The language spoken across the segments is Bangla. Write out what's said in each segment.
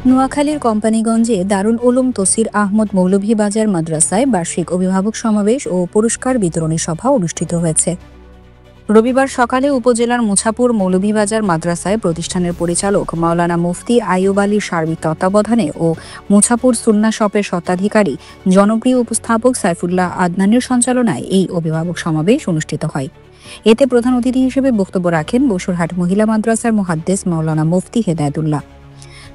নোয়াখালীর কোম্পানিগঞ্জে দারুল উলুম তসির আহমদ মৌলভীবাজার মাদ্রাসায় বার্ষিক অভিভাবক সমাবেশ ও পুরস্কার বিতরণী সভা অনুষ্ঠিত হয়েছে। রবিবার সকালে উপজেলার মুছাপুর মৌলভীবাজার মাদ্রাসায় প্রতিষ্ঠানের পরিচালক মাওলানা মুফতি আইয়ুব আলীর সার্বিক তত্ত্বাবধানে ও মুছাপুর সুন্নাহ শপের স্বত্বাধিকারী জনপ্রিয় উপস্থাপক সাইফুল্লাহ আদনানের সঞ্চালনায় এই অভিভাবক সমাবেশ অনুষ্ঠিত হয়। এতে প্রধান অতিথি হিসেবে বক্তব্য রাখেন বসুরহাট মহিলা মাদ্রাসার মুহাদ্দিস মাওলানা মুফতি হেদায়েতুল্লাহ।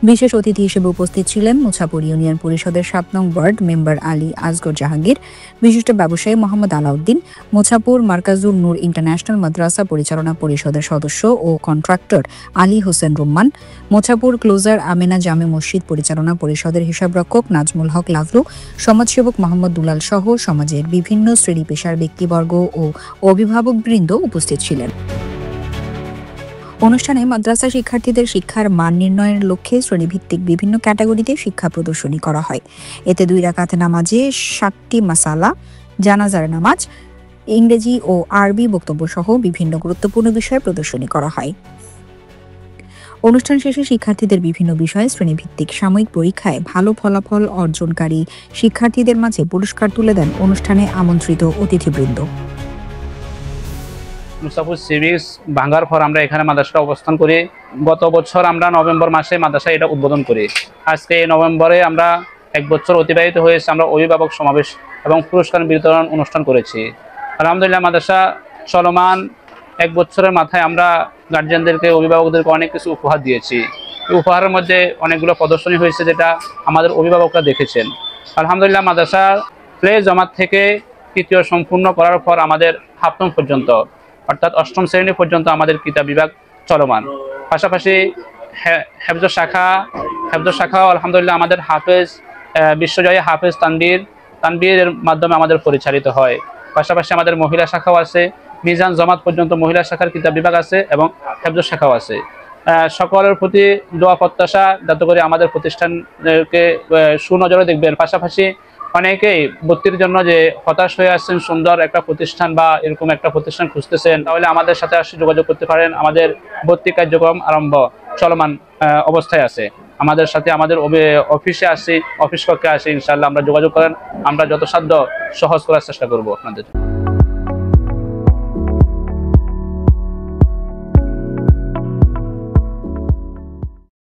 বিশেষ অতিথি হিসেবে উপস্থিত ছিলেন মুছাপুর ইউনিয়ন পরিষদের ৭ নং ওয়ার্ড মেম্বার আলী আসগর জাহাঙ্গীর, বিশিষ্ট ব্যবসায়ী মোহাম্মদ আলাউদ্দিন, মুছাপুর মার্কাজুল নূর ইন্টারন্যাশনাল মাদ্রাসা পরিচালনা পরিষদের সদস্য ও কন্ট্রাক্টর আলী হোসেন রুম্মান, মুছাপুর ক্লোজার আমেনা জামে মসজিদ পরিচালনা পরিষদের হিসাবরক্ষক নাজমুল হক লাভলু, সমাজসেবক মোহাম্মদ দুলাল সহ সমাজের বিভিন্ন শ্রেণী পেশার ব্যক্তিবর্গ ও অভিভাবকবৃন্দ উপস্থিত ছিলেন। অনুষ্ঠানে মাদ্রাসা শিক্ষার্থীদের শিক্ষার মান নির্ণয়ের লক্ষ্যে শ্রেণীভিত্তিক বিভিন্ন ক্যাটাগরিতে শিক্ষা প্রদর্শনী করা হয়। এতে 2 রাকাত নামাজে 7টি মাসালা, জানাজার নামাজ, ইংরেজি ও আরবি বক্তব্য সহ বিভিন্ন গুরুত্বপূর্ণ বিষয়ে প্রদর্শনী করা হয়। অনুষ্ঠান শেষে শিক্ষার্থীদের বিভিন্ন বিষয়ে শ্রেণীভিত্তিক সাময়িক পরীক্ষায় ভালো ফলাফল অর্জনকারী শিক্ষার্থীদের মাঝে পুরস্কার তুলে দেন অনুষ্ঠানে আমন্ত্রিত অতিথিবৃন্দ। মুছাপুর সিভিক্স ভাঙার পর আমরা এখানে মাদ্রাসাটা অবস্থান করি। গত বছর আমরা নভেম্বর মাসে মাদ্রাসা এটা উদ্বোধন করি। আজকে এই নভেম্বরে আমরা 1 বছর অতিবাহিত হয়েছে, আমরা অভিভাবক সমাবেশ এবং পুরস্কার বিতরণ অনুষ্ঠান করেছি। আলহামদুলিল্লাহ মাদ্রাসা চলমান 1 বছরের মাথায় আমরা গার্জিয়ানদেরকে অভিভাবকদেরকে অনেক কিছু উপহার দিয়েছি। উপহারের মধ্যে অনেকগুলো প্রদর্শনী হয়েছে যেটা আমাদের অভিভাবকরা দেখেছেন। আলহামদুলিল্লাহ মাদ্রাসা প্লে জমাত থেকে 3য় সম্পূর্ণ করার পর আমাদের 7ম পর্যন্ত অর্থাৎ 8ম শ্রেণী পর্যন্ত আমাদের কিতাব বিভাগ চলমান। পাশাপাশি হেফজ শাখাও আলহামদুলিল্লাহ আমাদের হাফেজ বিশ্বজয়ী হাফেজ তানবীরের মাধ্যমে আমাদের পরিচালিত হয়। পাশাপাশি আমাদের মহিলা শাখাও আছে, মিজান জমাত পর্যন্ত মহিলা শাখার কিতাব বিভাগ আছে এবং হেফজ শাখাও আছে। সকলের প্রতি দোয়া প্রত্যাশা যাতে করে আমাদের প্রতিষ্ঠানকে সুনজরে দেখবেন। পাশাপাশি অনেকেই ভর্তির জন্য যে হতাশ হয়ে আসছেন, সুন্দর একটা প্রতিষ্ঠান বা এরকম একটা প্রতিষ্ঠান খুঁজতেছেন, তাহলে আমাদের সাথে আসে যোগাযোগ করতে পারেন। আমাদের ভর্তি কার্যক্রম চলমান অবস্থায় আছে। আমাদের সাথে আমাদের অফিসে আসি, অফিস কক্ষে আসি, ইনশাআল্লাহ আমরা যোগাযোগ করেন, আমরা যথাসাধ্য সহজ করার চেষ্টা করব আপনাদের।